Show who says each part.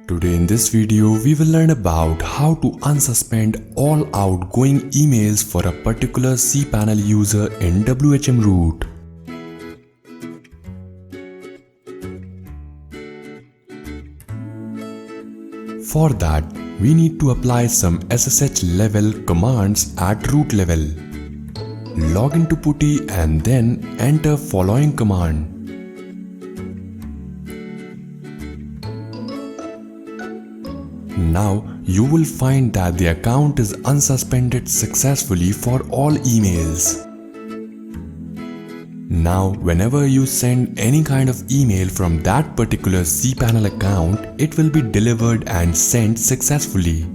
Speaker 1: Today in this video, we will learn about how to unsuspend all outgoing emails for a particular cPanel user in WHM root. For that, we need to apply some SSH level commands at root level. Log into PuTTy and then enter following command. Now you will find that the account is unsuspended successfully for all emails. Now whenever you send any kind of email from that particular cPanel account, it will be delivered and sent successfully.